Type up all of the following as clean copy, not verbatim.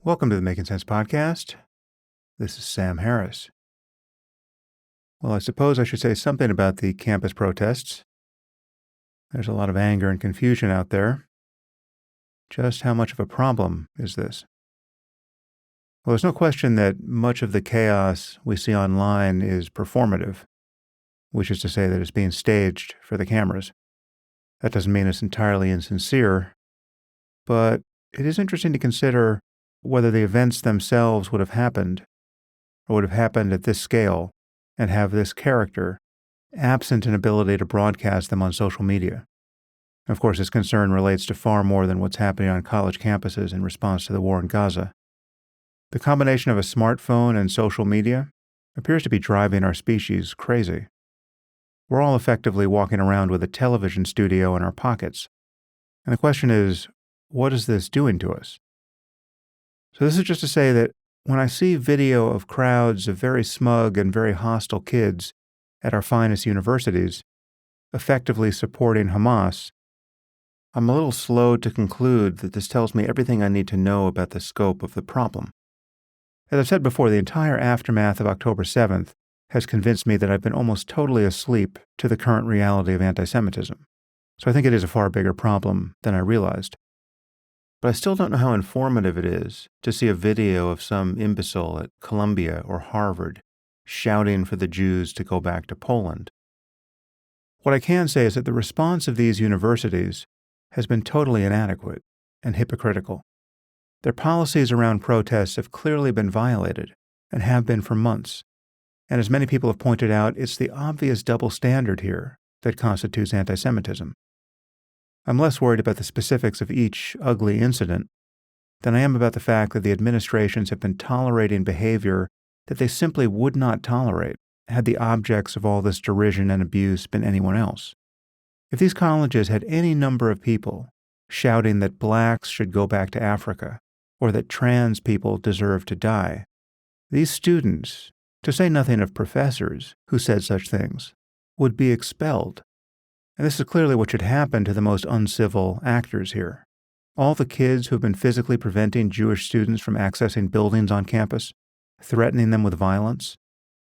Welcome to the Making Sense podcast. This is Sam Harris. Well, I suppose I should say something about the campus protests. There's a lot of anger and confusion out there. Just how much of a problem is this? Well, there's no question that much of the chaos we see online is performative, which is to say that it's being staged for the cameras. That doesn't mean it's entirely insincere, but it is interesting to consider whether the events themselves would have happened, or would have happened at this scale and have this character, absent an ability to broadcast them on social media. Of course, this concern relates to far more than what's happening on college campuses in response to the war in Gaza. The combination of a smartphone and social media appears to be driving our species crazy. We're all effectively walking around with a television studio in our pockets. And the question is, what is this doing to us? So this is just to say that when I see video of crowds of very smug and very hostile kids at our finest universities effectively supporting Hamas, I'm a little slow to conclude that this tells me everything I need to know about the scope of the problem. As I've said before, the entire aftermath of October 7th has convinced me that I've been almost totally asleep to the current reality of anti-Semitism. So I think it is a far bigger problem than I realized. But I still don't know how informative it is to see a video of some imbecile at Columbia or Harvard shouting for the Jews to go back to Poland. What I can say is that the response of these universities has been totally inadequate and hypocritical. Their policies around protests have clearly been violated and have been for months. And as many people have pointed out, it's the obvious double standard here that constitutes anti-Semitism. I'm less worried about the specifics of each ugly incident than I am about the fact that the administrations have been tolerating behavior that they simply would not tolerate had the objects of all this derision and abuse been anyone else. If these colleges had any number of people shouting that blacks should go back to Africa or that trans people deserve to die, these students, to say nothing of professors who said such things, would be expelled. And this is clearly what should happen to the most uncivil actors here. All the kids who have been physically preventing Jewish students from accessing buildings on campus, threatening them with violence,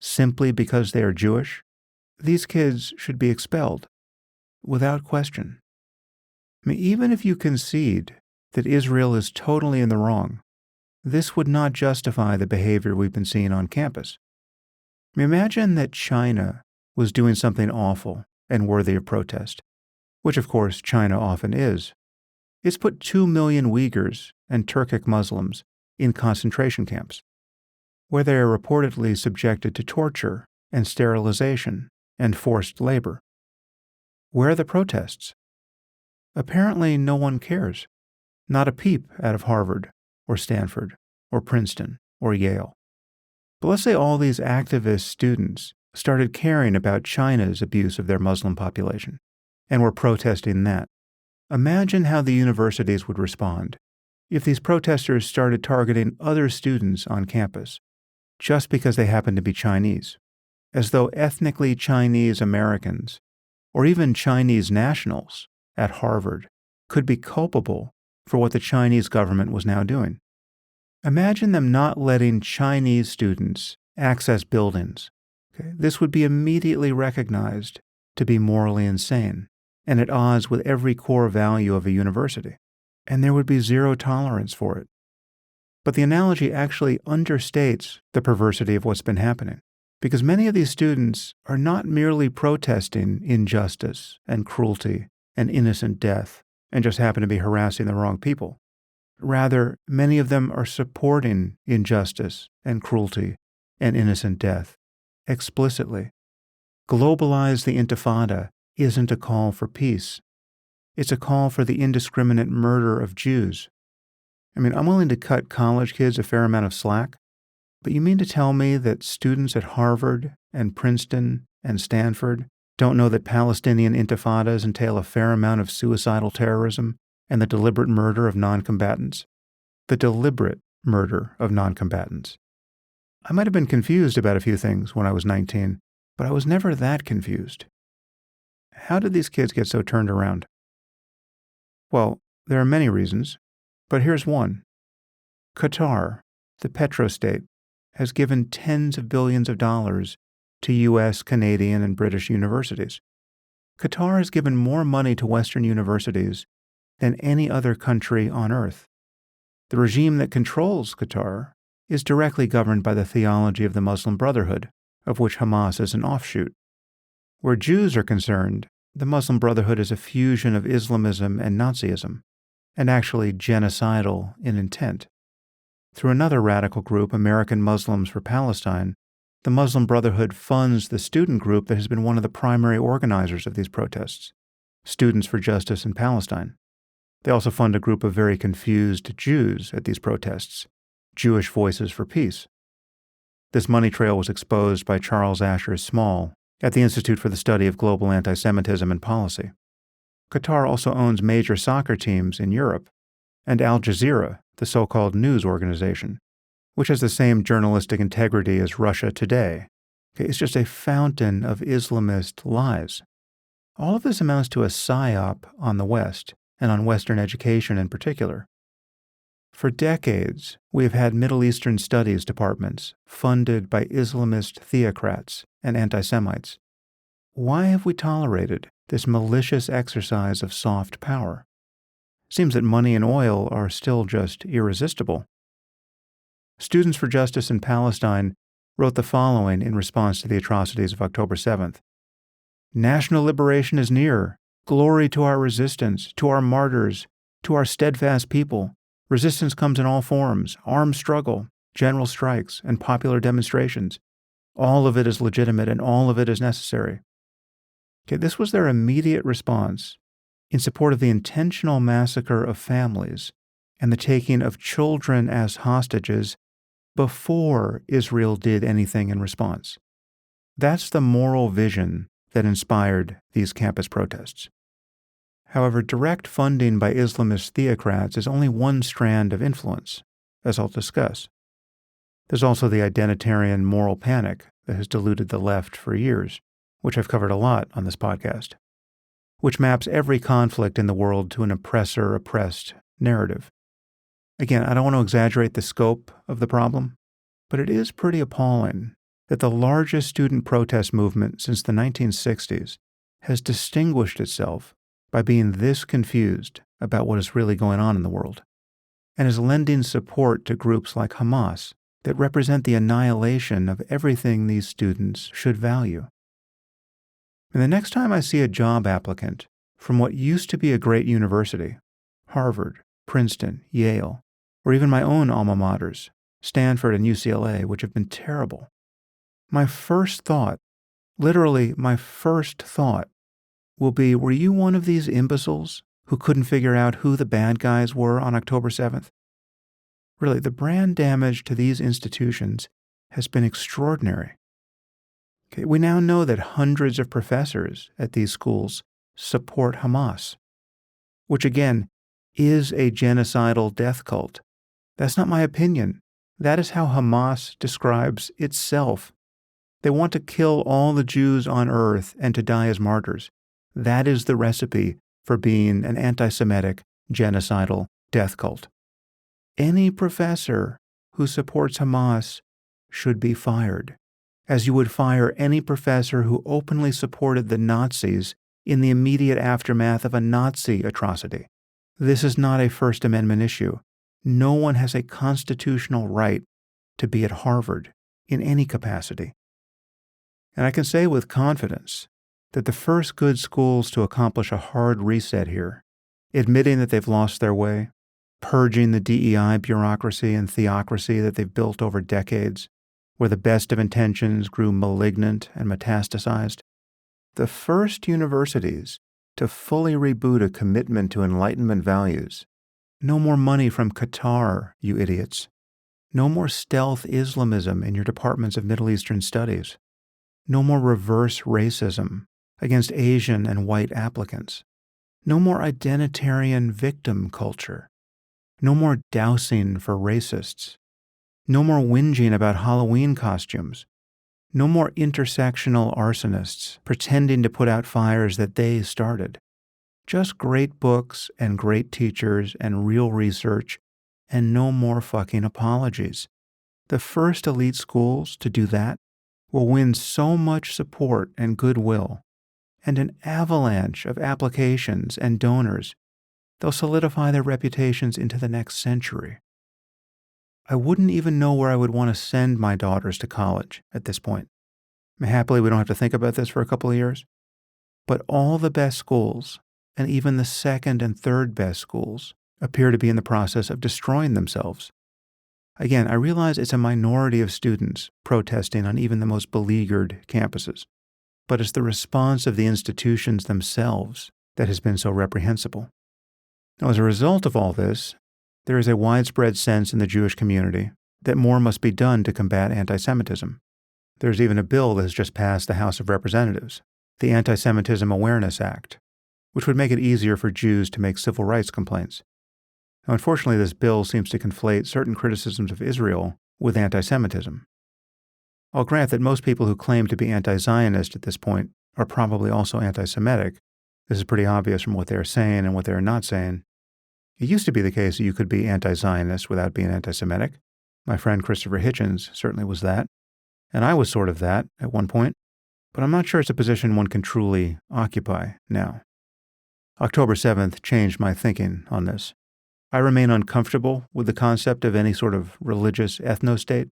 simply because they are Jewish, these kids should be expelled, without question. I mean, even if you concede that Israel is totally in the wrong, this would not justify the behavior we've been seeing on campus. I mean, imagine that China was doing something awful and worthy of protest, which of course China often is. It's put 2 million Uyghurs and Turkic Muslims in concentration camps, where they are reportedly subjected to torture and sterilization and forced labor. Where are the protests? Apparently no one cares. Not a peep out of Harvard or Stanford or Princeton or Yale. But let's say all these activist students started caring about China's abuse of their Muslim population, and were protesting that. Imagine how the universities would respond if these protesters started targeting other students on campus just because they happen to be Chinese, as though ethnically Chinese Americans, or even Chinese nationals at Harvard, could be culpable for what the Chinese government was now doing. Imagine them not letting Chinese students access buildings. Okay, this would be immediately recognized to be morally insane and at odds with every core value of a university, and there would be zero tolerance for it. But the analogy actually understates the perversity of what's been happening, because many of these students are not merely protesting injustice and cruelty and innocent death and just happen to be harassing the wrong people. Rather, many of them are supporting injustice and cruelty and innocent death explicitly. Globalize the Intifada isn't a call for peace. It's a call for the indiscriminate murder of Jews. I mean, I'm willing to cut college kids a fair amount of slack, but you mean to tell me that students at Harvard and Princeton and Stanford don't know that Palestinian intifadas entail a fair amount of suicidal terrorism and the deliberate murder of non-combatants? The deliberate murder of non-combatants. I might have been confused about a few things when I was 19, but I was never that confused. How did these kids get so turned around? Well, there are many reasons, but here's one. Qatar, the petrostate, has given tens of billions of dollars to U.S., Canadian, and British universities. Qatar has given more money to Western universities than any other country on earth. The regime that controls Qatar is directly governed by the theology of the Muslim Brotherhood, of which Hamas is an offshoot. Where Jews are concerned, the Muslim Brotherhood is a fusion of Islamism and Nazism, and actually genocidal in intent. Through another radical group, American Muslims for Palestine, the Muslim Brotherhood funds the student group that has been one of the primary organizers of these protests, Students for Justice in Palestine. They also fund a group of very confused Jews at these protests, Jewish Voices for Peace. This money trail was exposed by Charles Asher Small at the Institute for the Study of Global Antisemitism and Policy. Qatar also owns major soccer teams in Europe, and Al Jazeera, the so-called news organization, which has the same journalistic integrity as Russia Today. It's just a fountain of Islamist lies. All of this amounts to a psyop on the West, and on Western education in particular. For decades, we have had Middle Eastern studies departments funded by Islamist theocrats and anti-Semites. Why have we tolerated this malicious exercise of soft power? Seems that money and oil are still just irresistible. Students for Justice in Palestine wrote the following in response to the atrocities of October 7th. National liberation is near. Glory to our resistance, to our martyrs, to our steadfast people. Resistance comes in all forms, armed struggle, general strikes, and popular demonstrations. All of it is legitimate and all of it is necessary. This was their immediate response in support of the intentional massacre of families and the taking of children as hostages before Israel did anything in response. That's the moral vision that inspired these campus protests. However, direct funding by Islamist theocrats is only one strand of influence, as I'll discuss. There's also the identitarian moral panic that has deluded the left for years, which I've covered a lot on this podcast, which maps every conflict in the world to an oppressor-oppressed narrative. Again, I don't want to exaggerate the scope of the problem, but it is pretty appalling that the largest student protest movement since the 1960s has distinguished itself by being this confused about what is really going on in the world, and is lending support to groups like Hamas that represent the annihilation of everything these students should value. And the next time I see a job applicant from what used to be a great university, Harvard, Princeton, Yale, or even my own alma maters, Stanford and UCLA, which have been terrible, my first thought, literally my first thought, will be, were you one of these imbeciles who couldn't figure out who the bad guys were on October 7th? Really, the brand damage to these institutions has been extraordinary. We now know that hundreds of professors at these schools support Hamas, which again is a genocidal death cult. That's not my opinion. That is how Hamas describes itself. They want to kill all the Jews on earth and to die as martyrs. That is the recipe for being an anti-Semitic, genocidal death cult. Any professor who supports Hamas should be fired, as you would fire any professor who openly supported the Nazis in the immediate aftermath of a Nazi atrocity. This is not a First Amendment issue. No one has a constitutional right to be at Harvard in any capacity. And I can say with confidence that the first good schools to accomplish a hard reset here, admitting that they've lost their way, purging the DEI bureaucracy and theocracy that they've built over decades, where the best of intentions grew malignant and metastasized, the first universities to fully reboot a commitment to Enlightenment values. No more money from Qatar, you idiots. No more stealth Islamism in your departments of Middle Eastern studies. No more reverse racism against Asian and white applicants. No more identitarian victim culture. No more dousing for racists. No more whinging about Halloween costumes. No more intersectional arsonists pretending to put out fires that they started. Just great books and great teachers and real research and no more fucking apologies. The first elite schools to do that will win so much support and goodwill, and an avalanche of applications and donors. They'll solidify their reputations into the next century. I wouldn't even know where I would want to send my daughters to college at this point. Happily, we don't have to think about this for a couple of years. But all the best schools, and even the second and third best schools, appear to be in the process of destroying themselves. Again, I realize it's a minority of students protesting on even the most beleaguered campuses, but it's the response of the institutions themselves that has been so reprehensible. Now, as a result of all this, there is a widespread sense in the Jewish community that more must be done to combat anti-Semitism. There's even a bill that has just passed the House of Representatives, the Anti-Semitism Awareness Act, which would make it easier for Jews to make civil rights complaints. Now, unfortunately, this bill seems to conflate certain criticisms of Israel with anti-Semitism. I'll grant that most people who claim to be anti-Zionist at this point are probably also anti-Semitic. This is pretty obvious from what they're saying and what they're not saying. It used to be the case that you could be anti-Zionist without being anti-Semitic. My friend Christopher Hitchens certainly was that, and I was sort of that at one point, but I'm not sure it's a position one can truly occupy now. October 7th changed my thinking on this. I remain uncomfortable with the concept of any sort of religious ethno-state,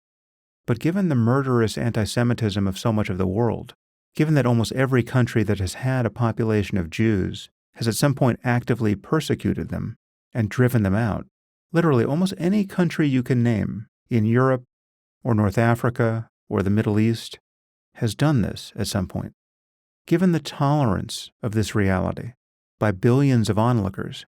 but given the murderous anti-Semitism of so much of the world, given that almost every country that has had a population of Jews has at some point actively persecuted them and driven them out, literally almost any country you can name in Europe or North Africa or the Middle East has done this at some point. Given the tolerance of this reality by billions of onlookers,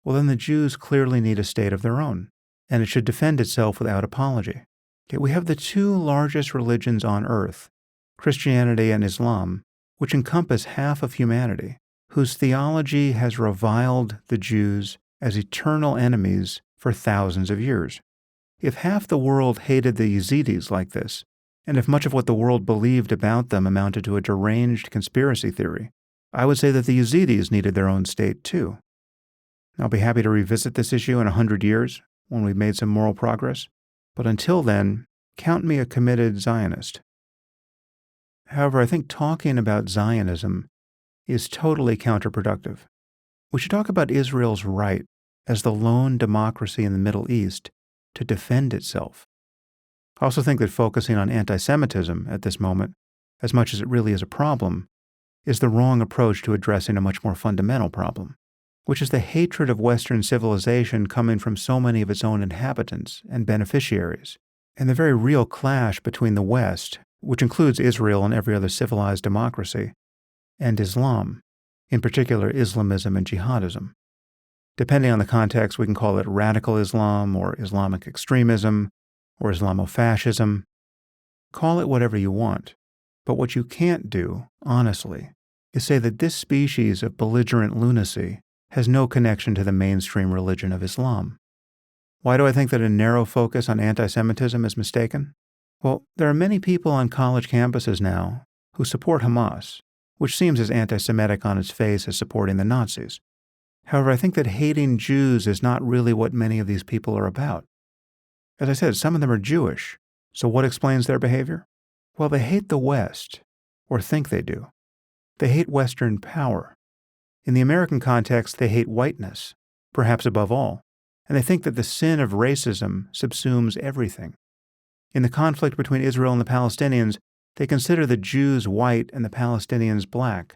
well, then the Jews clearly need a state of their own, and it should defend itself without apology. Okay, we have the two largest religions on earth, Christianity and Islam, which encompass half of humanity, whose theology has reviled the Jews as eternal enemies for thousands of years. If half the world hated the Yazidis like this, and if much of what the world believed about them amounted to a deranged conspiracy theory, I would say that the Yazidis needed their own state too. I'll be happy to revisit this issue in 100 years when we've made some moral progress, but until then, count me a committed Zionist. However, I think talking about Zionism is totally counterproductive. We should talk about Israel's right as the lone democracy in the Middle East to defend itself. I also think that focusing on anti-Semitism at this moment, as much as it really is a problem, is the wrong approach to addressing a much more fundamental problem, which is the hatred of Western civilization coming from so many of its own inhabitants and beneficiaries, and the very real clash between the West, which includes Israel and every other civilized democracy, and Islam, in particular Islamism and jihadism. Depending on the context, we can call it radical Islam or Islamic extremism or Islamofascism. Call it whatever you want, but what you can't do, honestly, is say that this species of belligerent lunacy has no connection to the mainstream religion of Islam. Why do I think that a narrow focus on anti-Semitism is mistaken? Well, there are many people on college campuses now who support Hamas, which seems as anti-Semitic on its face as supporting the Nazis. However, I think that hating Jews is not really what many of these people are about. As I said, some of them are Jewish, so what explains their behavior? Well, they hate the West, or think they do. They hate Western power. In the American context, they hate whiteness, perhaps above all, and they think that the sin of racism subsumes everything. In the conflict between Israel and the Palestinians, they consider the Jews white and the Palestinians black.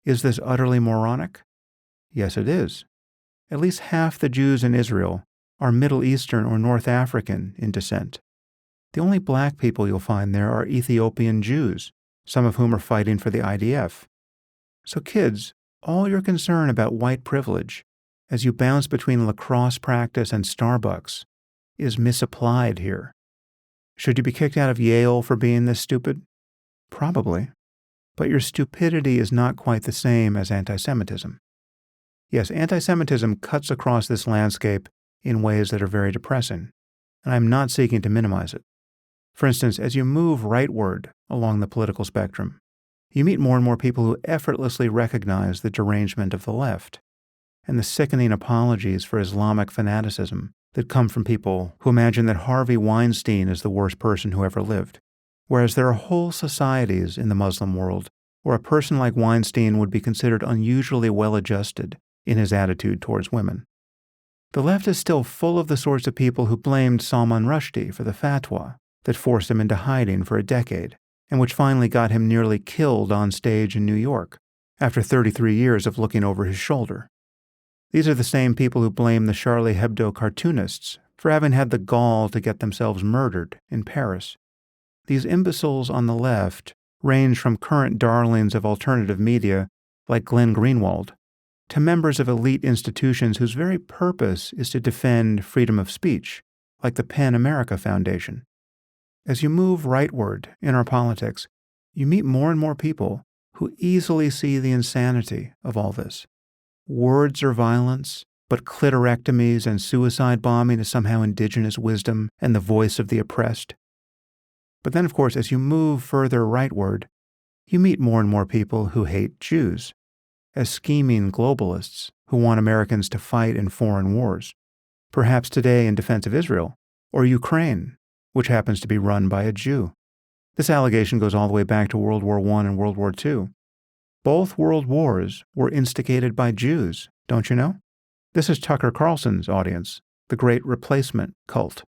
Is this utterly moronic? Yes, it is. At least half the Jews in Israel are Middle Eastern or North African in descent. The only black people you'll find there are Ethiopian Jews, some of whom are fighting for the IDF. So kids, all your concern about white privilege, as you bounce between lacrosse practice and Starbucks, is misapplied here. Should you be kicked out of Yale for being this stupid? Probably. But your stupidity is not quite the same as anti-Semitism. Yes, anti-Semitism cuts across this landscape in ways that are very depressing, and I'm not seeking to minimize it. For instance, as you move rightward along the political spectrum, you meet more and more people who effortlessly recognize the derangement of the left. and the sickening apologies for Islamic fanaticism that come from people who imagine that Harvey Weinstein is the worst person who ever lived, whereas there are whole societies in the Muslim world where a person like Weinstein would be considered unusually well-adjusted in his attitude towards women. The left is still full of the sorts of people who blamed Salman Rushdie for the fatwa that forced him into hiding for a decade, and which finally got him nearly killed on stage in New York after 33 years of looking over his shoulder. These are the same people who blame the Charlie Hebdo cartoonists for having had the gall to get themselves murdered in Paris. These imbeciles on the left range from current darlings of alternative media like Glenn Greenwald to members of elite institutions whose very purpose is to defend freedom of speech, like the PEN America Foundation. As you move rightward in our politics, you meet more and more people who easily see the insanity of all this. Words are violence, but clitorectomies and suicide bombing is somehow indigenous wisdom and the voice of the oppressed. But then, of course, as you move further rightward, you meet more and more people who hate Jews as scheming globalists who want Americans to fight in foreign wars, perhaps today in defense of Israel, or Ukraine, which happens to be run by a Jew. This allegation goes all the way back to World War I and World War II. Both world wars were instigated by Jews, don't you know? This is Tucker Carlson's audience, the Great Replacement cult.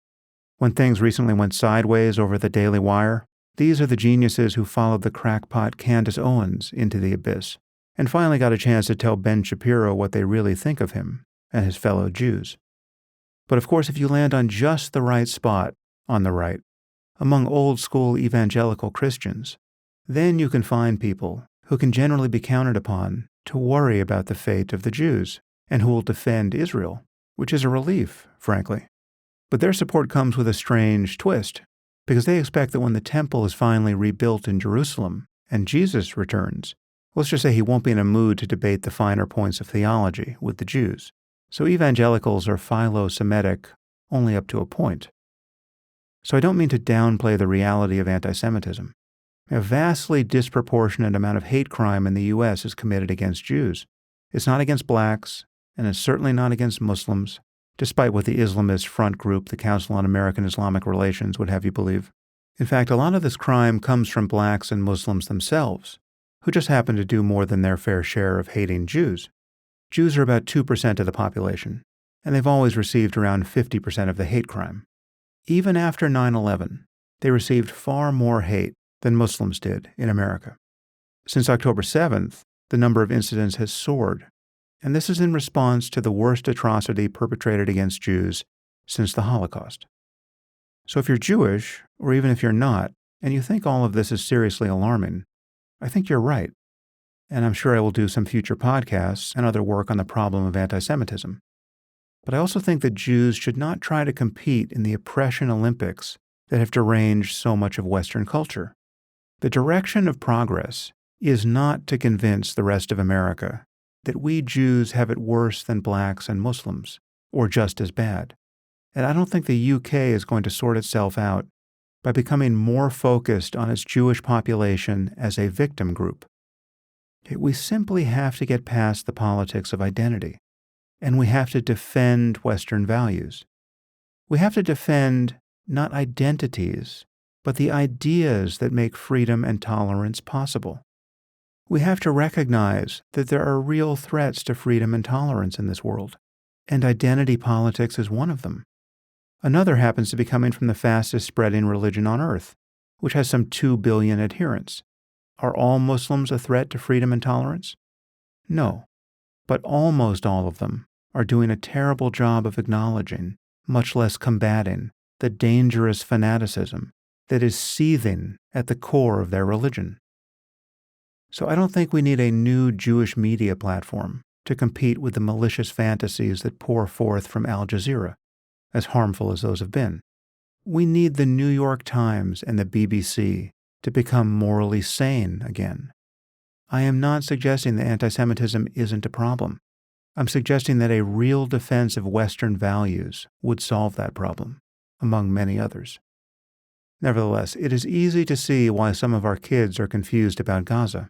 When things recently went sideways over the Daily Wire, these are the geniuses who followed the crackpot Candace Owens into the abyss, and finally got a chance to tell Ben Shapiro what they really think of him and his fellow Jews. But of course, if you land on just the right spot on the right, among old-school evangelical Christians, then you can find people who can generally be counted upon to worry about the fate of the Jews and who will defend Israel, which is a relief, frankly. But their support comes with a strange twist, because they expect that when the temple is finally rebuilt in Jerusalem and Jesus returns, let's just say he won't be in a mood to debate the finer points of theology with the Jews. So evangelicals are philo-Semitic only up to a point. So I don't mean to downplay the reality of anti-Semitism. A vastly disproportionate amount of hate crime in the U.S. is committed against Jews. It's not against blacks, and it's certainly not against Muslims, despite what the Islamist front group, the Council on American Islamic Relations, would have you believe. In fact, a lot of this crime comes from blacks and Muslims themselves, who just happen to do more than their fair share of hating Jews. Jews are about 2% of the population, and they've always received around 50% of the hate crime. Even after 9/11, they received far more hate than Muslims did in America. Since October 7th, the number of incidents has soared, and this is in response to the worst atrocity perpetrated against Jews since the Holocaust. So if you're Jewish, or even if you're not, and you think all of this is seriously alarming, I think you're right, and I'm sure I will do some future podcasts and other work on the problem of anti-Semitism. But I also think that Jews should not try to compete in the oppression Olympics that have deranged so much of Western culture. The direction of progress is not to convince the rest of America that we Jews have it worse than blacks and Muslims, or just as bad. And I don't think the UK is going to sort itself out by becoming more focused on its Jewish population as a victim group. We simply have to get past the politics of identity, and we have to defend Western values. We have to defend not identities, but the ideas that make freedom and tolerance possible. We have to recognize that there are real threats to freedom and tolerance in this world, and identity politics is one of them. Another happens to be coming from the fastest spreading religion on earth, which has some 2 billion adherents. Are all Muslims a threat to freedom and tolerance? No, but almost all of them are doing a terrible job of acknowledging, much less combating, the dangerous fanaticism that is seething at the core of their religion. So I don't think we need a new Jewish media platform to compete with the malicious fantasies that pour forth from Al Jazeera, as harmful as those have been. We need the New York Times and the BBC to become morally sane again. I am not suggesting that anti-Semitism isn't a problem. I'm suggesting that a real defense of Western values would solve that problem, among many others. Nevertheless, it is easy to see why some of our kids are confused about Gaza.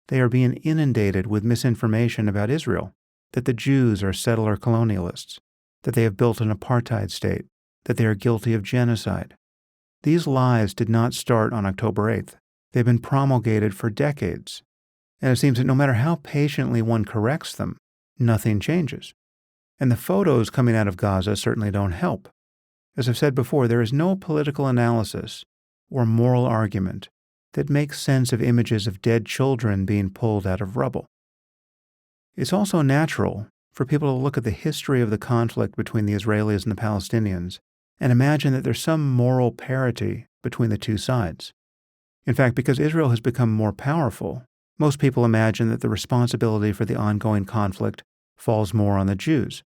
They are being inundated with misinformation about Israel, that the Jews are settler colonialists, that they have built an apartheid state, that they are guilty of genocide. These lies did not start on October 8th. They've been promulgated for decades. And it seems that no matter how patiently one corrects them, nothing changes. And the photos coming out of Gaza certainly don't help. As I've said before, there is no political analysis or moral argument that makes sense of images of dead children being pulled out of rubble. It's also natural for people to look at the history of the conflict between the Israelis and the Palestinians and imagine that there's some moral parity between the two sides. In fact, because Israel has become more powerful, most people imagine that the responsibility for the ongoing conflict falls more on the Jews.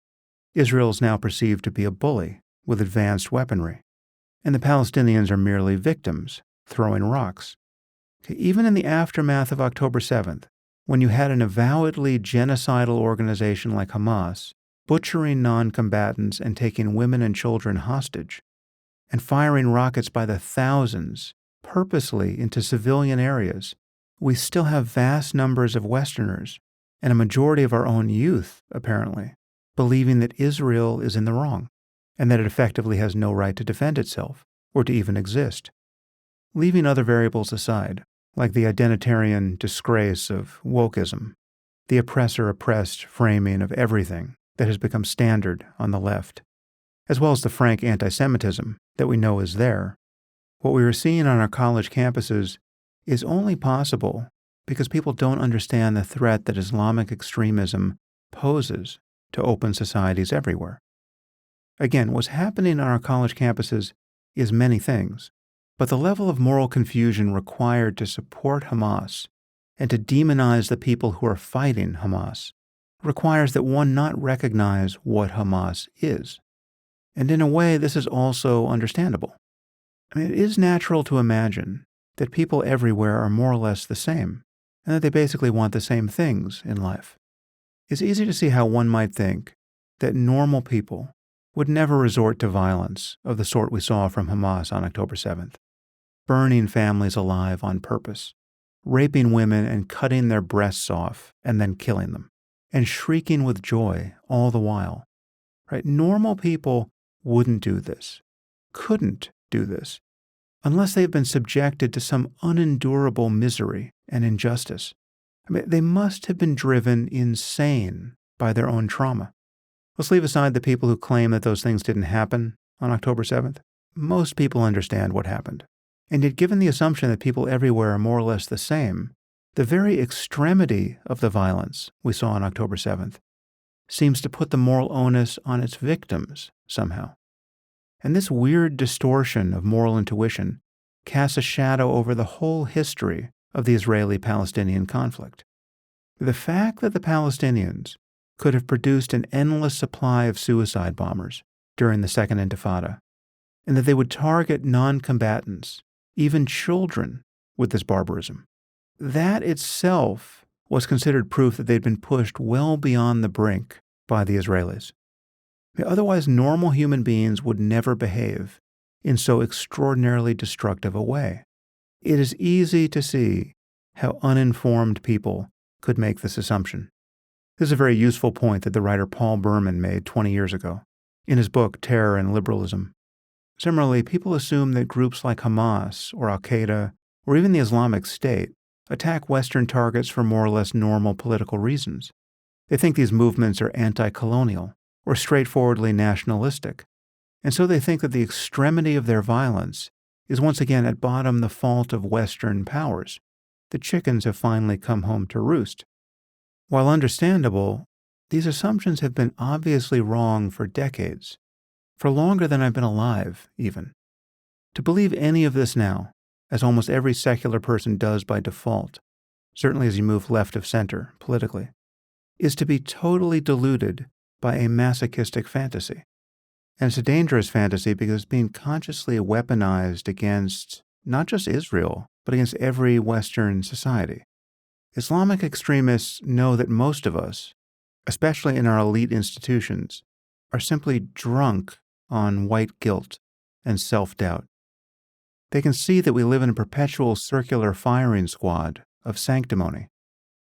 Israel is now perceived to be a bully with advanced weaponry, and the Palestinians are merely victims, throwing rocks. Even in the aftermath of October 7th, when you had an avowedly genocidal organization like Hamas butchering non-combatants and taking women and children hostage, and firing rockets by the thousands purposely into civilian areas, we still have vast numbers of Westerners, and a majority of our own youth, apparently, believing that Israel is in the wrong, and that it effectively has no right to defend itself, or to even exist. Leaving other variables aside, like the identitarian disgrace of wokeism, the oppressor-oppressed framing of everything that has become standard on the left, as well as the frank anti-Semitism that we know is there, what we are seeing on our college campuses is only possible because people don't understand the threat that Islamic extremism poses to open societies everywhere. Again, what's happening on our college campuses is many things, but the level of moral confusion required to support Hamas and to demonize the people who are fighting Hamas requires that one not recognize what Hamas is. And in a way, this is also understandable. It is natural to imagine that people everywhere are more or less the same, and that they basically want the same things in life. It's easy to see how one might think that normal people would never resort to violence of the sort we saw from Hamas on October 7th, burning families alive on purpose, raping women and cutting their breasts off and then killing them, and shrieking with joy all the while. Right? Normal people wouldn't do this, couldn't do this, unless they've been subjected to some unendurable misery and injustice. They must have been driven insane by their own trauma. Let's leave aside the people who claim that those things didn't happen on October 7th. Most people understand what happened. And yet, given the assumption that people everywhere are more or less the same, the very extremity of the violence we saw on October 7th seems to put the moral onus on its victims somehow. And this weird distortion of moral intuition casts a shadow over the whole history of the Israeli-Palestinian conflict. The fact that the Palestinians could have produced an endless supply of suicide bombers during the Second Intifada, and that they would target non-combatants, even children, with this barbarism, that itself was considered proof that they'd been pushed well beyond the brink by the Israelis. Otherwise, normal human beings would never behave in so extraordinarily destructive a way. It is easy to see how uninformed people could make this assumption. This is a very useful point that the writer Paul Berman made 20 years ago in his book Terror and Liberalism. Similarly, people assume that groups like Hamas or Al-Qaeda or even the Islamic State attack Western targets for more or less normal political reasons. They think these movements are anti-colonial or straightforwardly nationalistic, and so they think that the extremity of their violence is once again at bottom the fault of Western powers. The chickens have finally come home to roost. While understandable, these assumptions have been obviously wrong for decades, for longer than I've been alive, even. To believe any of this now, as almost every secular person does by default, certainly as you move left of center politically, is to be totally deluded by a masochistic fantasy. And it's a dangerous fantasy because it's being consciously weaponized against not just Israel, but against every Western society. Islamic extremists know that most of us, especially in our elite institutions, are simply drunk on white guilt and self-doubt. They can see that we live in a perpetual circular firing squad of sanctimony.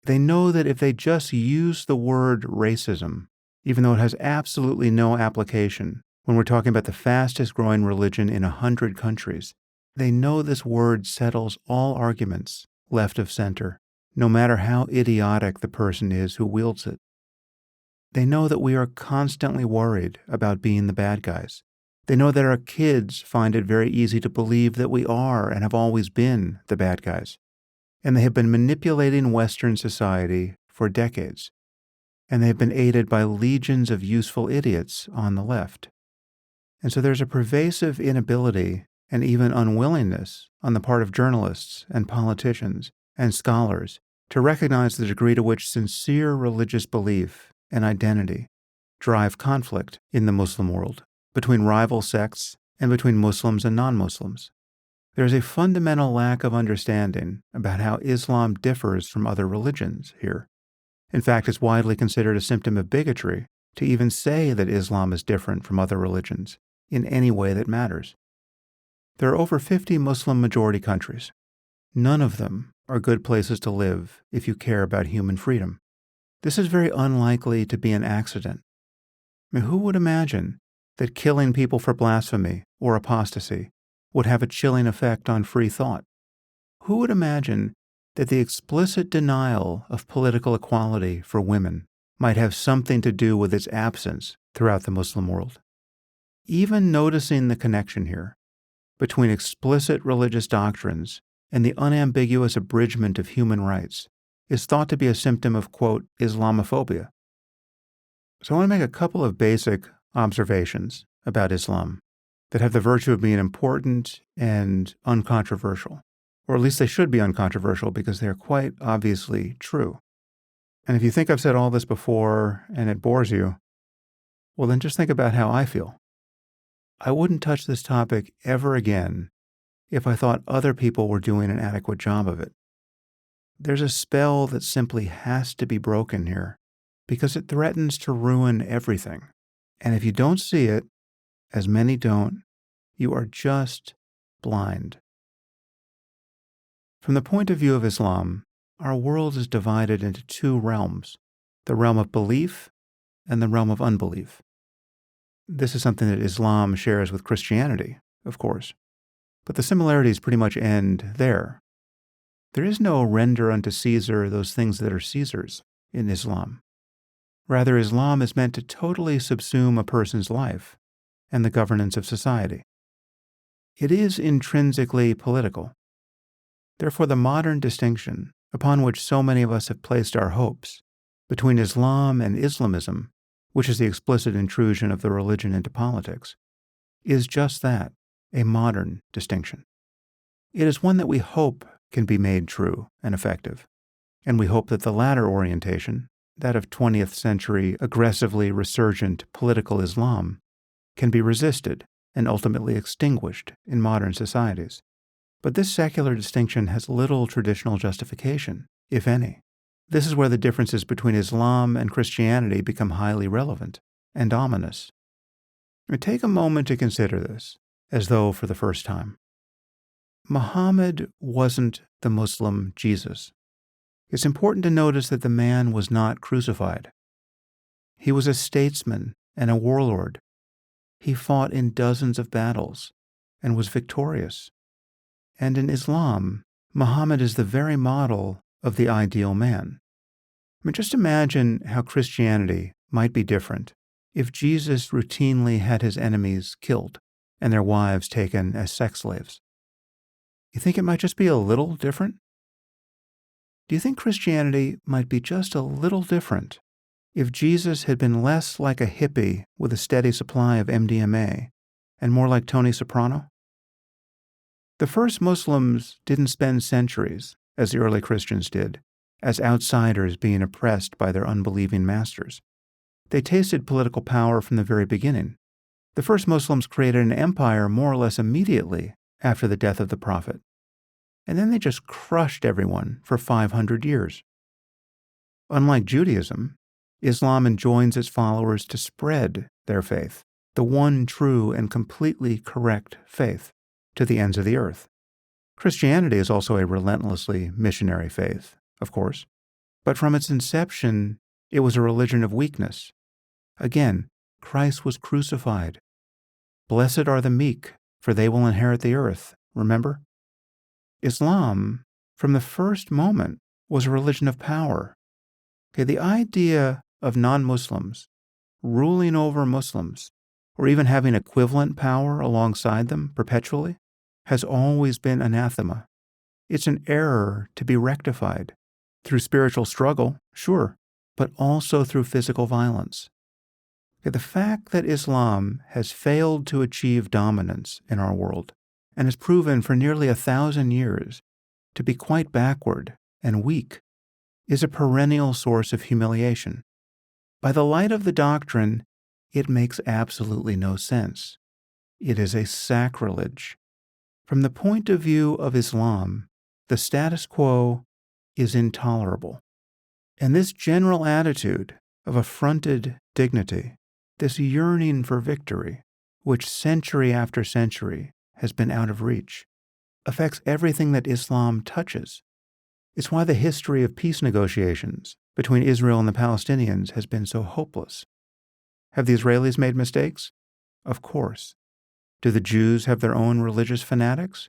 They know that if they just use the word racism, even though it has absolutely no application when we're talking about the fastest growing religion in 100 countries, they know this word settles all arguments left of center, no matter how idiotic the person is who wields it. They know that we are constantly worried about being the bad guys. They know that our kids find it very easy to believe that we are and have always been the bad guys. And they have been manipulating Western society for decades. And they have been aided by legions of useful idiots on the left. And so there's a pervasive inability and even unwillingness on the part of journalists and politicians and scholars to recognize the degree to which sincere religious belief and identity drive conflict in the Muslim world between rival sects and between Muslims and non-Muslims. There is a fundamental lack of understanding about how Islam differs from other religions here. In fact, it's widely considered a symptom of bigotry to even say that Islam is different from other religions in any way that matters. There are over 50 Muslim majority countries. None of them are good places to live if you care about human freedom. This is very unlikely to be an accident. I mean, who would imagine that killing people for blasphemy or apostasy would have a chilling effect on free thought? Who would imagine that the explicit denial of political equality for women might have something to do with its absence throughout the Muslim world? Even noticing the connection here between explicit religious doctrines and the unambiguous abridgment of human rights is thought to be a symptom of, quote, Islamophobia. So I want to make a couple of basic observations about Islam that have the virtue of being important and uncontroversial, or at least they should be uncontroversial because they are quite obviously true. And if you think I've said all this before and it bores you, well, then just think about how I feel. I wouldn't touch this topic ever again if I thought other people were doing an adequate job of it. There's a spell that simply has to be broken here because it threatens to ruin everything. And if you don't see it, as many don't, you are just blind. From the point of view of Islam, our world is divided into two realms, the realm of belief and the realm of unbelief. This is something that Islam shares with Christianity, of course, but the similarities pretty much end there. There is no render unto Caesar those things that are Caesar's in Islam. Rather, Islam is meant to totally subsume a person's life and the governance of society. It is intrinsically political. Therefore, the modern distinction, upon which so many of us have placed our hopes, between Islam and Islamism, which is the explicit intrusion of the religion into politics, is just that, a modern distinction. It is one that we hope can be made true and effective, and we hope that the latter orientation, that of 20th century aggressively resurgent political Islam, can be resisted and ultimately extinguished in modern societies. But this secular distinction has little traditional justification, if any. This is where the differences between Islam and Christianity become highly relevant and ominous. Take a moment to consider this, as though for the first time. Muhammad wasn't the Muslim Jesus. It's important to notice that the man was not crucified. He was a statesman and a warlord. He fought in dozens of battles and was victorious. And in Islam, Muhammad is the very model of the ideal man. I mean, just imagine how Christianity might be different if Jesus routinely had his enemies killed and their wives taken as sex slaves. You think it might just be a little different? Do you think Christianity might be just a little different if Jesus had been less like a hippie with a steady supply of MDMA and more like Tony Soprano? The first Muslims didn't spend centuries, as the early Christians did, as outsiders being oppressed by their unbelieving masters. They tasted political power from the very beginning. The first Muslims created an empire more or less immediately after the death of the Prophet. And then they just crushed everyone for 500 years. Unlike Judaism, Islam enjoins its followers to spread their faith, the one true and completely correct faith, to the ends of the earth. Christianity is also a relentlessly missionary faith, of course, But from its inception, it was a religion of weakness. Again, Christ was crucified. Blessed are the meek, for they will inherit the earth. Remember? Islam, from the first moment, was a religion of power. Okay, the idea of non-Muslims ruling over Muslims, or even having equivalent power alongside them perpetually, has always been anathema. It's an error to be rectified through spiritual struggle, sure, but also through physical violence. The fact that Islam has failed to achieve dominance in our world and has proven for nearly 1,000 years to be quite backward and weak is a perennial source of humiliation. By the light of the doctrine, it makes absolutely no sense. It is a sacrilege. From the point of view of Islam, the status quo is intolerable. And this general attitude of affronted dignity, this yearning for victory, which century after century has been out of reach, affects everything that Islam touches. It's why the history of peace negotiations between Israel and the Palestinians has been so hopeless. Have the Israelis made mistakes? Of course. Do the Jews have their own religious fanatics?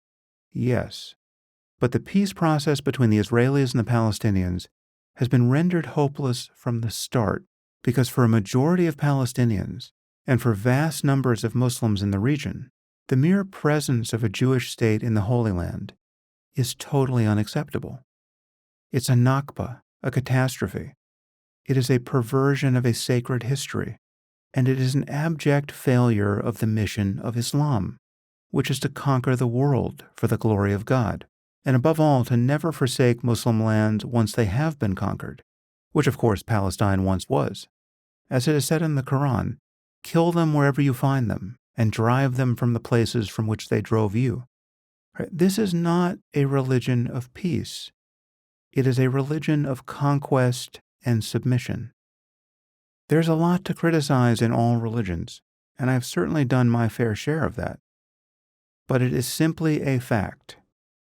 Yes. But the peace process between the Israelis and the Palestinians has been rendered hopeless from the start because for a majority of Palestinians and for vast numbers of Muslims in the region, the mere presence of a Jewish state in the Holy Land is totally unacceptable. It's a nakba, a catastrophe. It is a perversion of a sacred history, and it is an abject failure of the mission of Islam, which is to conquer the world for the glory of God, and above all, to never forsake Muslim lands once they have been conquered, which of course Palestine once was. As it is said in the Quran, kill them wherever you find them, and drive them from the places from which they drove you. This is not a religion of peace. It is a religion of conquest and submission. There's a lot to criticize in all religions, and I've certainly done my fair share of that. But it is simply a fact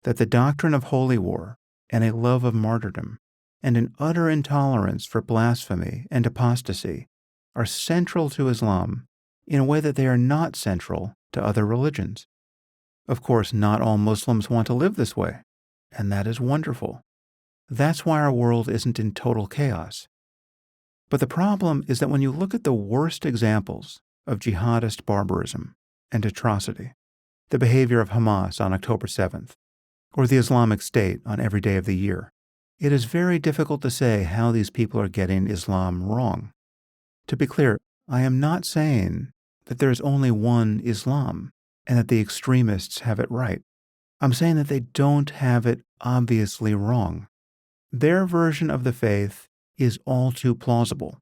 that the doctrine of holy war and a love of martyrdom and an utter intolerance for blasphemy and apostasy are central to Islam in a way that they are not central to other religions. Of course, not all Muslims want to live this way, and that is wonderful. That's why our world isn't in total chaos. But the problem is that when you look at the worst examples of jihadist barbarism and atrocity, the behavior of Hamas on October 7th, or the Islamic State on every day of the year, it is very difficult to say how these people are getting Islam wrong. To be clear, I am not saying that there is only one Islam and that the extremists have it right. I'm saying that they don't have it obviously wrong. Their version of the faith is all too plausible.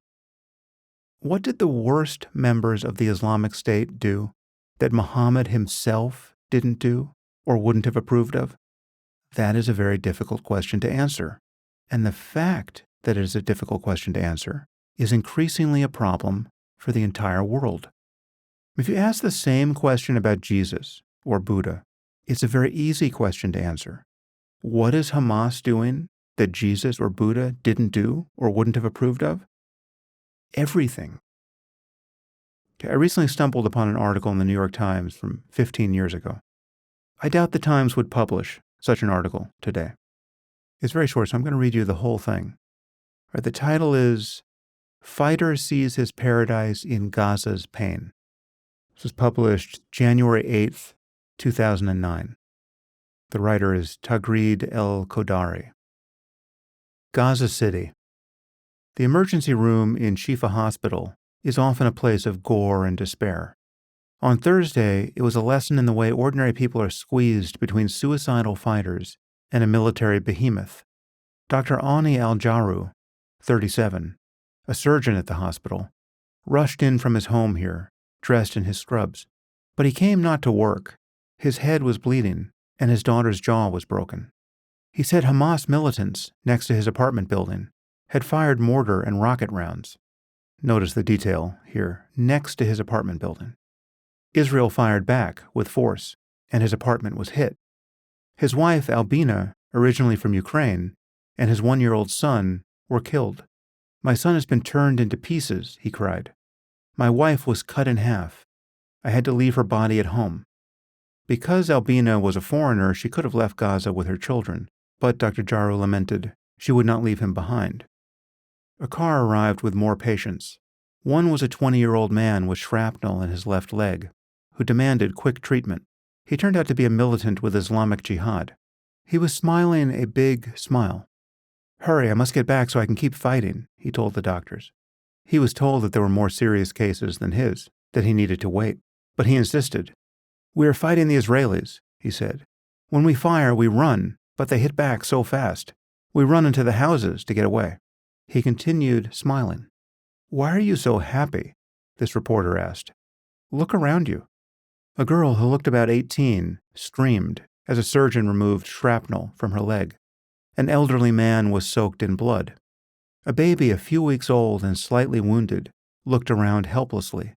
What did the worst members of the Islamic State do that Muhammad himself didn't do or wouldn't have approved of? That is a very difficult question to answer. And the fact that it is a difficult question to answer is increasingly a problem for the entire world. If you ask the same question about Jesus or Buddha, it's a very easy question to answer. What is Hamas doing that Jesus or Buddha didn't do or wouldn't have approved of? Everything. I recently stumbled upon an article in the New York Times from 15 years ago. I doubt the Times would publish such an article today. It's very short, so I'm going to read you the whole thing. The title is Fighter Sees His Paradise in Gaza's Pain. This was published January 8th, 2009. The writer is Tagreed El-Kodari. Gaza City. The emergency room in Shifa Hospital is often a place of gore and despair. On Thursday, it was a lesson in the way ordinary people are squeezed between suicidal fighters and a military behemoth. Dr. Ani Al-Jaru, 37, a surgeon at the hospital, rushed in from his home here, dressed in his scrubs. But he came not to work. His head was bleeding, and his daughter's jaw was broken. He said Hamas militants next to his apartment building had fired mortar and rocket rounds. Notice the detail here, next to his apartment building. Israel fired back with force, and his apartment was hit. His wife, Albina, originally from Ukraine, and his 1-year-old son were killed. My son has been turned into pieces, he cried. My wife was cut in half. I had to leave her body at home. Because Albina was a foreigner, she could have left Gaza with her children, but Dr. Jaru lamented she would not leave him behind. A car arrived with more patients. One was a 20-year-old man with shrapnel in his left leg, who demanded quick treatment. He turned out to be a militant with Islamic Jihad. He was smiling a big smile. Hurry, I must get back so I can keep fighting, he told the doctors. He was told that there were more serious cases than his, that he needed to wait, but he insisted. We are fighting the Israelis, he said. When we fire, we run, but they hit back so fast. We run into the houses to get away. He continued smiling. Why are you so happy? This reporter asked. Look around you. A girl who looked about 18 screamed as a surgeon removed shrapnel from her leg. An elderly man was soaked in blood. A baby a few weeks old and slightly wounded looked around helplessly.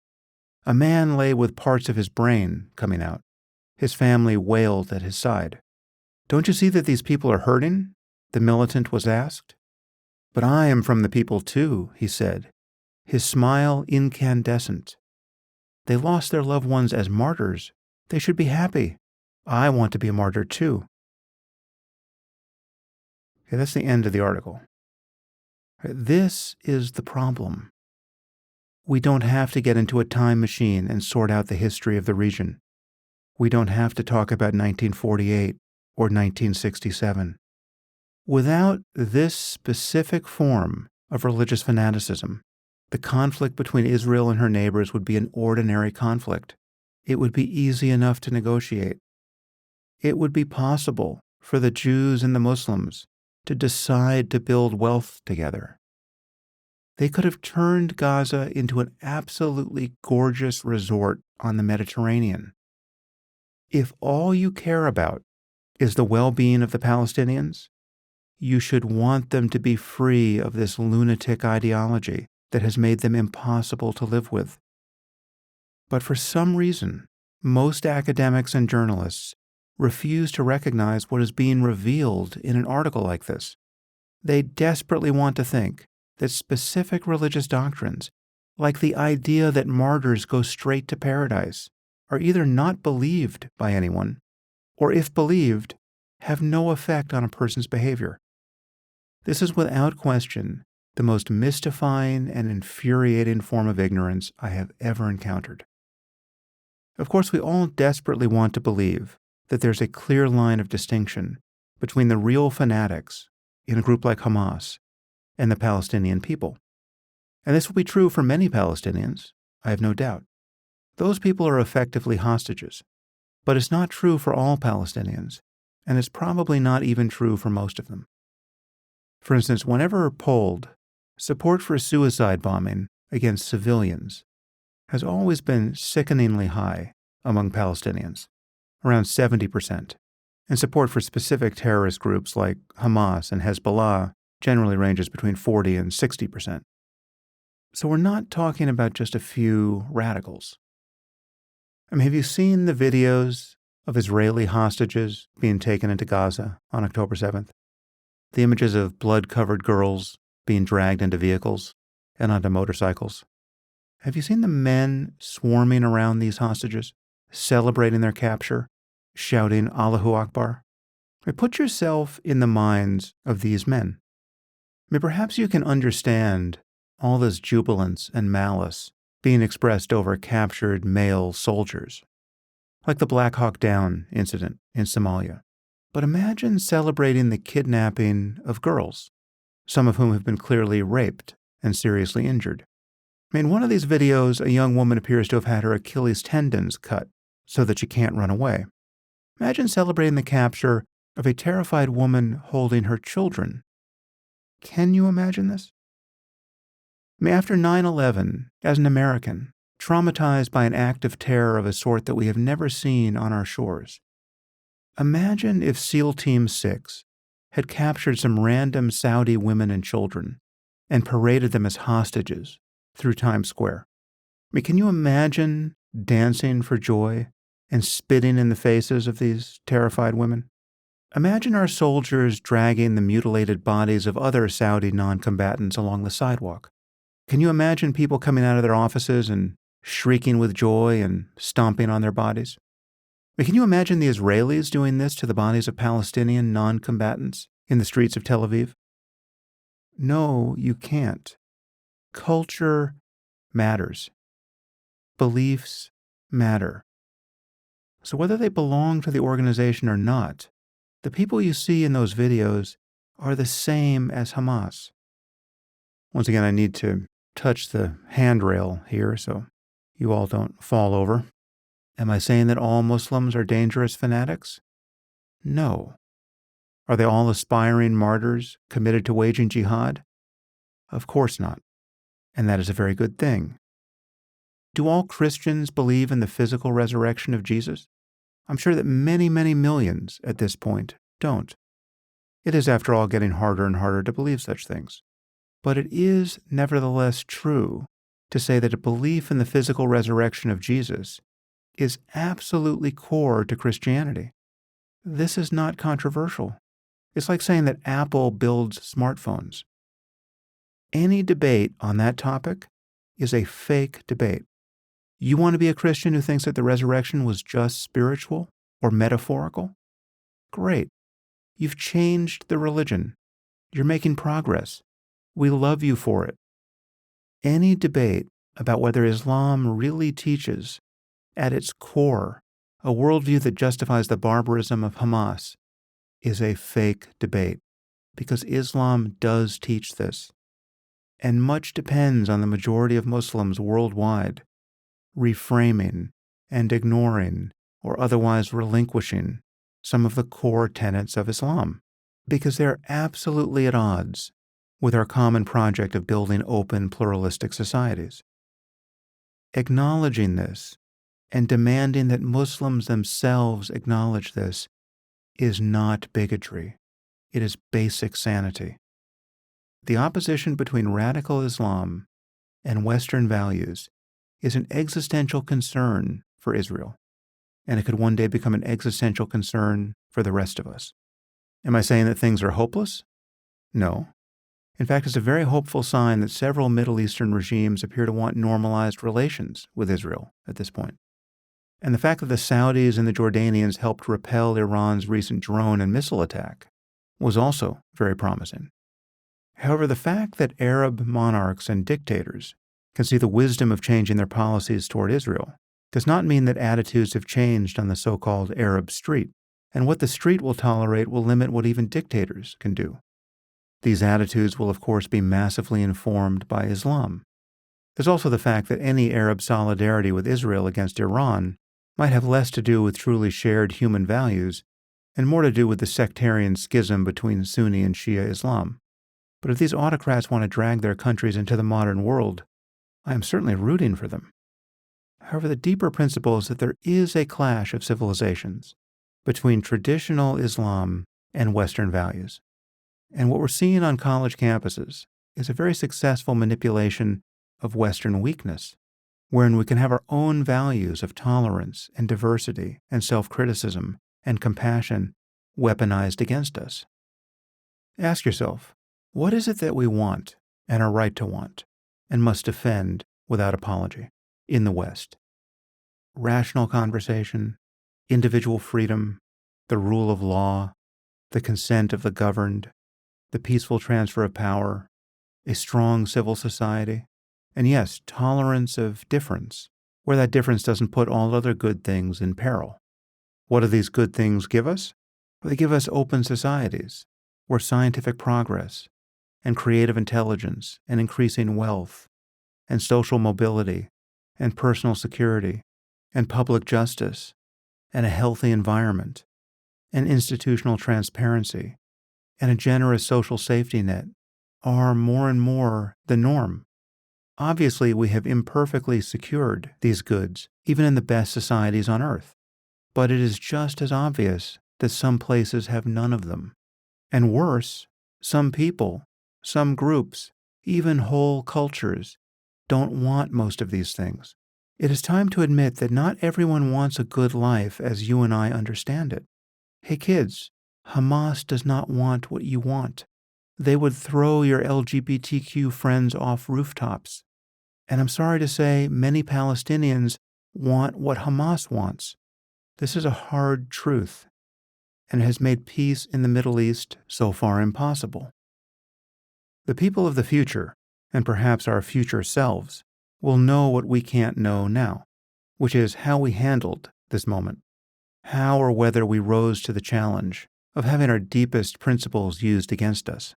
A man lay with parts of his brain coming out. His family wailed at his side. Don't you see that these people are hurting? The militant was asked. But I am from the people too, he said, his smile incandescent. They lost their loved ones as martyrs. They should be happy. I want to be a martyr too. Okay, that's the end of the article. This is the problem. We don't have to get into a time machine and sort out the history of the region. We don't have to talk about 1948 or 1967. Without this specific form of religious fanaticism, the conflict between Israel and her neighbors would be an ordinary conflict. It would be easy enough to negotiate. It would be possible for the Jews and the Muslims to decide to build wealth together. They could have turned Gaza into an absolutely gorgeous resort on the Mediterranean. If all you care about is the well-being of the Palestinians, you should want them to be free of this lunatic ideology that has made them impossible to live with. But for some reason, most academics and journalists refuse to recognize what is being revealed in an article like this. They desperately want to think that specific religious doctrines, like the idea that martyrs go straight to paradise, are either not believed by anyone, or if believed, have no effect on a person's behavior. This is without question the most mystifying and infuriating form of ignorance I have ever encountered. Of course, we all desperately want to believe that there's a clear line of distinction between the real fanatics in a group like Hamas and the Palestinian people. And this will be true for many Palestinians, I have no doubt. Those people are effectively hostages. But it's not true for all Palestinians, and it's probably not even true for most of them. For instance, whenever polled, support for suicide bombing against civilians has always been sickeningly high among Palestinians, around 70%, and support for specific terrorist groups like Hamas and Hezbollah generally ranges between 40 and 60%. So we're not talking about just a few radicals. I mean, have you seen the videos of Israeli hostages being taken into Gaza on October 7th? The images of blood-covered girls being dragged into vehicles and onto motorcycles. Have you seen the men swarming around these hostages, celebrating their capture, shouting Allahu Akbar? I mean, put yourself in the minds of these men. I mean, perhaps you can understand all this jubilance and malice being expressed over captured male soldiers, like the Black Hawk Down incident in Somalia. But imagine celebrating the kidnapping of girls, some of whom have been clearly raped and seriously injured. I mean, in one of these videos, a young woman appears to have had her Achilles tendons cut so that she can't run away. Imagine celebrating the capture of a terrified woman holding her children. Can you imagine this? I mean, after 9/11, as an American, traumatized by an act of terror of a sort that we have never seen on our shores, imagine if SEAL Team 6 had captured some random Saudi women and children and paraded them as hostages through Times Square. I mean, can you imagine dancing for joy and spitting in the faces of these terrified women? Imagine our soldiers dragging the mutilated bodies of other Saudi non-combatants along the sidewalk. Can you imagine people coming out of their offices and shrieking with joy and stomping on their bodies? Can you imagine the Israelis doing this to the bodies of Palestinian non-combatants in the streets of Tel Aviv? No, you can't. Culture matters. Beliefs matter. So whether they belong to the organization or not, the people you see in those videos are the same as Hamas. Once again, I need to touch the handrail here so you all don't fall over. Am I saying that all Muslims are dangerous fanatics? No. Are they all aspiring martyrs committed to waging jihad? Of course not. And that is a very good thing. Do all Christians believe in the physical resurrection of Jesus? I'm sure that many, many millions at this point don't. It is, after all, getting harder and harder to believe such things. But it is nevertheless true to say that a belief in the physical resurrection of Jesus is absolutely core to Christianity. This is not controversial. It's like saying that Apple builds smartphones. Any debate on that topic is a fake debate. You want to be a Christian who thinks that the resurrection was just spiritual or metaphorical? Great. You've changed the religion. You're making progress. We love you for it. Any debate about whether Islam really teaches, at its core, a worldview that justifies the barbarism of Hamas is a fake debate, because Islam does teach this. And much depends on the majority of Muslims worldwide reframing and ignoring or otherwise relinquishing some of the core tenets of Islam, because they're absolutely at odds with our common project of building open, pluralistic societies. Acknowledging this and demanding that Muslims themselves acknowledge this is not bigotry. It is basic sanity. The opposition between radical Islam and Western values is an existential concern for Israel, and it could one day become an existential concern for the rest of us. Am I saying that things are hopeless? No. In fact, it's a very hopeful sign that several Middle Eastern regimes appear to want normalized relations with Israel at this point. And the fact that the Saudis and the Jordanians helped repel Iran's recent drone and missile attack was also very promising. However, the fact that Arab monarchs and dictators can see the wisdom of changing their policies toward Israel does not mean that attitudes have changed on the so-called Arab street, and what the street will tolerate will limit what even dictators can do. These attitudes will, of course, be massively informed by Islam. There's also the fact that any Arab solidarity with Israel against Iran might have less to do with truly shared human values and more to do with the sectarian schism between Sunni and Shia Islam. But if these autocrats want to drag their countries into the modern world, I am certainly rooting for them. However, the deeper principle is that there is a clash of civilizations between traditional Islam and Western values. And what we're seeing on college campuses is a very successful manipulation of Western weakness, wherein we can have our own values of tolerance and diversity and self-criticism and compassion weaponized against us. Ask yourself, what is it that we want and are right to want and must defend without apology in the West? Rational conversation, individual freedom, the rule of law, the consent of the governed, the peaceful transfer of power, a strong civil society, and yes, tolerance of difference, where that difference doesn't put all other good things in peril. What do these good things give us? Well, they give us open societies, where scientific progress and creative intelligence and increasing wealth and social mobility and personal security and public justice and a healthy environment and institutional transparency and a generous social safety net are more and more the norm. Obviously, we have imperfectly secured these goods, even in the best societies on earth. But it is just as obvious that some places have none of them. And worse, some people, some groups, even whole cultures, don't want most of these things. It is time to admit that not everyone wants a good life as you and I understand it. Hey kids, Hamas does not want what you want. They would throw your LGBTQ friends off rooftops. And I'm sorry to say, many Palestinians want what Hamas wants. This is a hard truth, and it has made peace in the Middle East so far impossible. The people of the future, and perhaps our future selves, will know what we can't know now, which is how we handled this moment, how or whether we rose to the challenge of having our deepest principles used against us,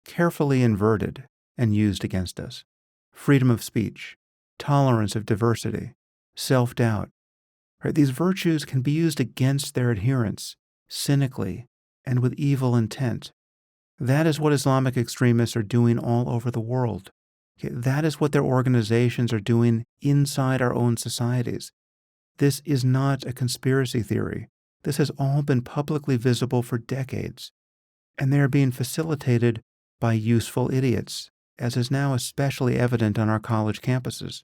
carefully inverted and used against us. Freedom of speech, tolerance of diversity, self-doubt. Right? These virtues can be used against their adherents, cynically and with evil intent. That is what Islamic extremists are doing all over the world. Okay? That is what their organizations are doing inside our own societies. This is not a conspiracy theory. This has all been publicly visible for decades, and they are being facilitated by useful idiots, as is now especially evident on our college campuses.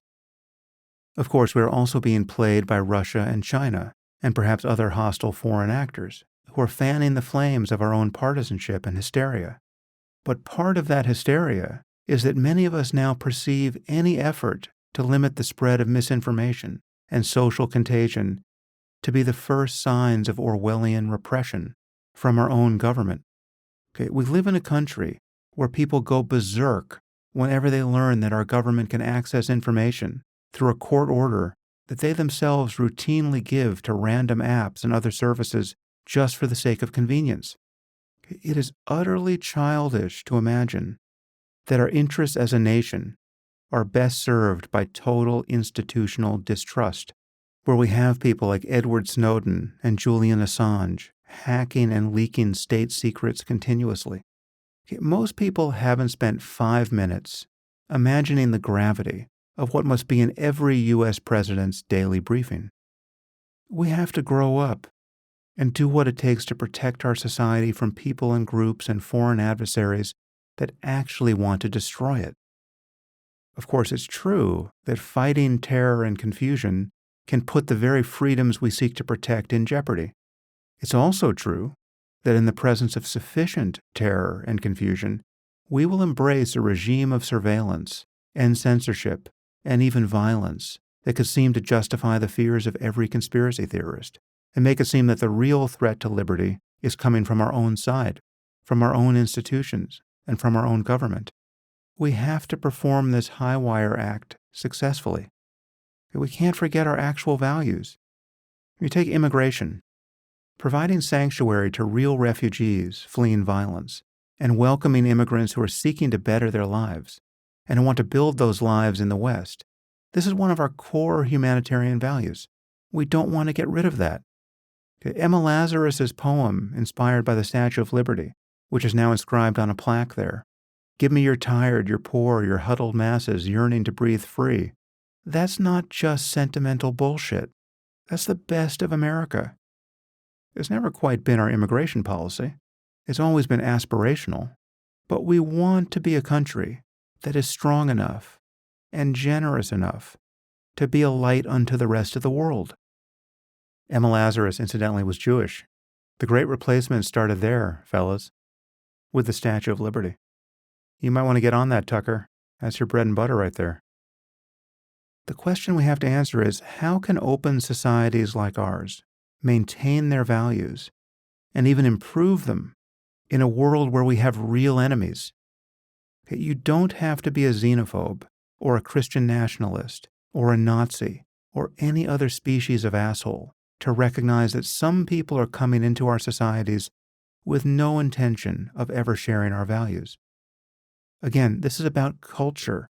Of course, we are also being played by Russia and China, and perhaps other hostile foreign actors, who are fanning the flames of our own partisanship and hysteria. But part of that hysteria is that many of us now perceive any effort to limit the spread of misinformation and social contagion to be the first signs of Orwellian repression from our own government. Okay, we live in a country where people go berserk whenever they learn that our government can access information through a court order that they themselves routinely give to random apps and other services just for the sake of convenience. It is utterly childish to imagine that our interests as a nation are best served by total institutional distrust, where we have people like Edward Snowden and Julian Assange hacking and leaking state secrets continuously. Most people haven't spent 5 minutes imagining the gravity of what must be in every U.S. president's daily briefing. We have to grow up and do what it takes to protect our society from people and groups and foreign adversaries that actually want to destroy it. Of course, it's true that fighting terror and confusion can put the very freedoms we seek to protect in jeopardy. It's also true that in the presence of sufficient terror and confusion, we will embrace a regime of surveillance and censorship and even violence that could seem to justify the fears of every conspiracy theorist and make it seem that the real threat to liberty is coming from our own side, from our own institutions, and from our own government. We have to perform this high-wire act successfully. We can't forget our actual values. You take immigration. Providing sanctuary to real refugees fleeing violence and welcoming immigrants who are seeking to better their lives and who want to build those lives in the West. This is one of our core humanitarian values. We don't want to get rid of that. Emma Lazarus's poem, inspired by the Statue of Liberty, which is now inscribed on a plaque there, "Give me your tired, your poor, your huddled masses yearning to breathe free." That's not just sentimental bullshit. That's the best of America. It's never quite been our immigration policy. It's always been aspirational. But we want to be a country that is strong enough and generous enough to be a light unto the rest of the world. Emma Lazarus, incidentally, was Jewish. The Great Replacement started there, fellas, with the Statue of Liberty. You might want to get on that, Tucker. That's your bread and butter right there. The question we have to answer is, how can open societies like ours maintain their values and even improve them in a world where we have real enemies? You don't have to be a xenophobe or a Christian nationalist or a Nazi or any other species of asshole to recognize that some people are coming into our societies with no intention of ever sharing our values. Again, this is about culture,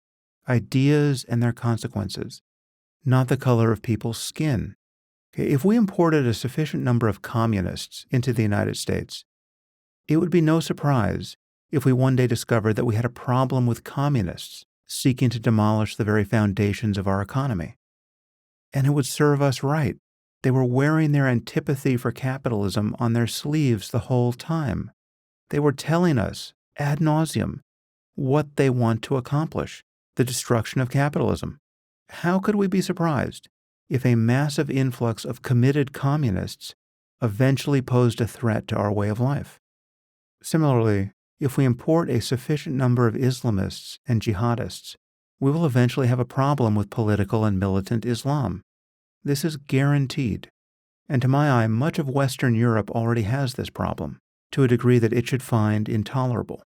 ideas and their consequences, not the color of people's skin. If we imported a sufficient number of communists into the United States, it would be no surprise if we one day discovered that we had a problem with communists seeking to demolish the very foundations of our economy. And it would serve us right. They were wearing their antipathy for capitalism on their sleeves the whole time. They were telling us, ad nauseum, what they want to accomplish, the destruction of capitalism. How could we be surprised if a massive influx of committed communists eventually posed a threat to our way of life. Similarly, if we import a sufficient number of Islamists and jihadists, we will eventually have a problem with political and militant Islam. This is guaranteed. And to my eye, much of Western Europe already has this problem, to a degree that it should find intolerable.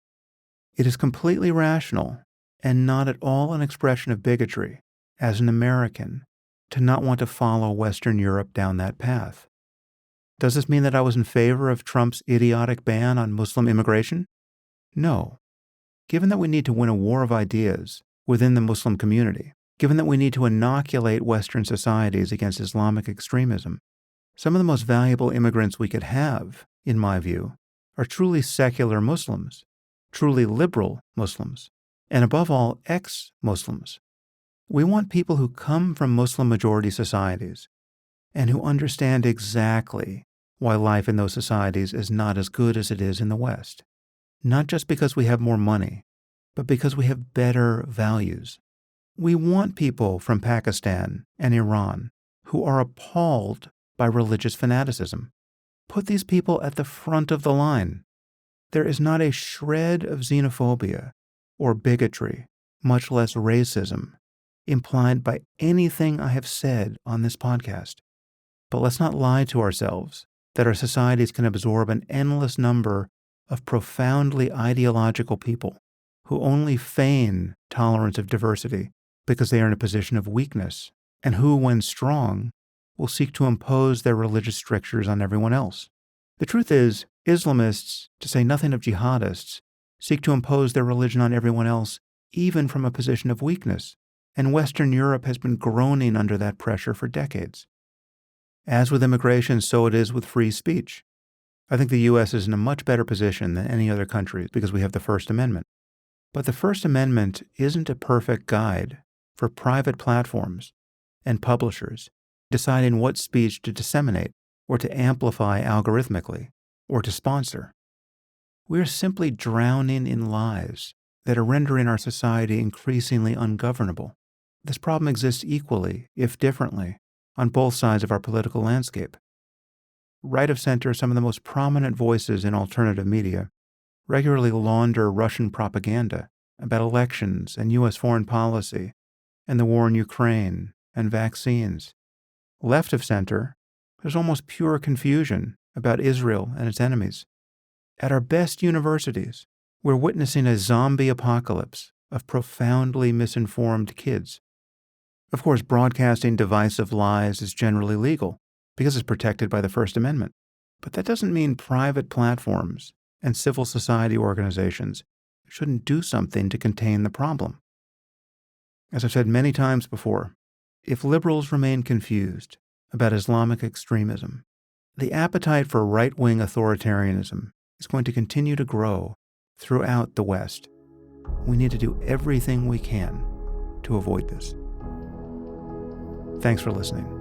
It is completely rational and not at all an expression of bigotry, as an American, to not want to follow Western Europe down that path. Does this mean that I was in favor of Trump's idiotic ban on Muslim immigration? No. Given that we need to win a war of ideas within the Muslim community, given that we need to inoculate Western societies against Islamic extremism, some of the most valuable immigrants we could have, in my view, are truly secular Muslims, truly liberal Muslims, and above all, ex-Muslims. We want people who come from Muslim-majority societies and who understand exactly why life in those societies is not as good as it is in the West. Not just because we have more money, but because we have better values. We want people from Pakistan and Iran who are appalled by religious fanaticism. Put these people at the front of the line. There is not a shred of xenophobia or bigotry, much less racism, implied by anything I have said on this podcast. But let's not lie to ourselves that our societies can absorb an endless number of profoundly ideological people who only feign tolerance of diversity because they are in a position of weakness, and who, when strong, will seek to impose their religious strictures on everyone else. The truth is, Islamists, to say nothing of jihadists, seek to impose their religion on everyone else, even from a position of weakness, and Western Europe has been groaning under that pressure for decades. As with immigration, so it is with free speech. I think the U.S. is in a much better position than any other country because we have the First Amendment. But the First Amendment isn't a perfect guide for private platforms and publishers deciding what speech to disseminate or to amplify algorithmically or to sponsor. We are simply drowning in lies that are rendering our society increasingly ungovernable. This problem exists equally, if differently, on both sides of our political landscape. Right of center, some of the most prominent voices in alternative media regularly launder Russian propaganda about elections and U.S. foreign policy and the war in Ukraine and vaccines. Left of center, there's almost pure confusion about Israel and its enemies. At our best universities, we're witnessing a zombie apocalypse of profoundly misinformed kids. Of course, broadcasting divisive lies is generally legal because it's protected by the First Amendment. But that doesn't mean private platforms and civil society organizations shouldn't do something to contain the problem. As I've said many times before, if liberals remain confused about Islamic extremism, the appetite for right-wing authoritarianism is going to continue to grow throughout the West. We need to do everything we can to avoid this. Thanks for listening.